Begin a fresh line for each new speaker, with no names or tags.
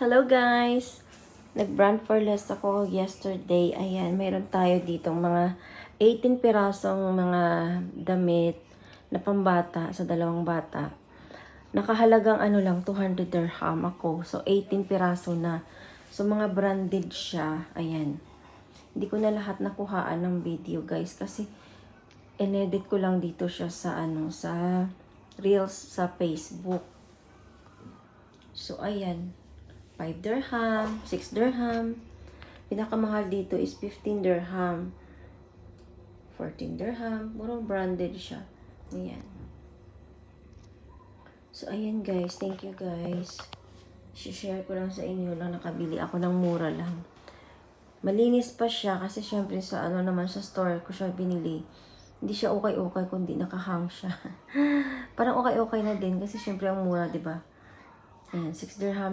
Hello guys! Nag-brand for less ako yesterday. Ayan, mayroon tayo ditong mga 18 pirasong mga damit na pambata sa dalawang bata. Nakahalagang ano lang, 200 dirham ako. So, 18 piraso na. So, mga branded siya. Ayan. Hindi ko na lahat nakuhaan ng video guys kasi inedit ko lang dito siya sa sa Reels sa Facebook. So, ayan. 5 dirham, 6 dirham. Pinakamahal dito is 15 dirham. 14 dirham. Murong branded siya. Ayan. So, ayan guys. Thank you guys. Share ko lang sa inyo lang. Nakabili ako ng mura lang. Malinis pa siya kasi syempre sa naman sa store ko siya binili. Hindi siya okay-okay kundi nakahang siya. Parang okay-okay na din kasi syempre ang mura, 'di ba? Ayan, 6 dirham.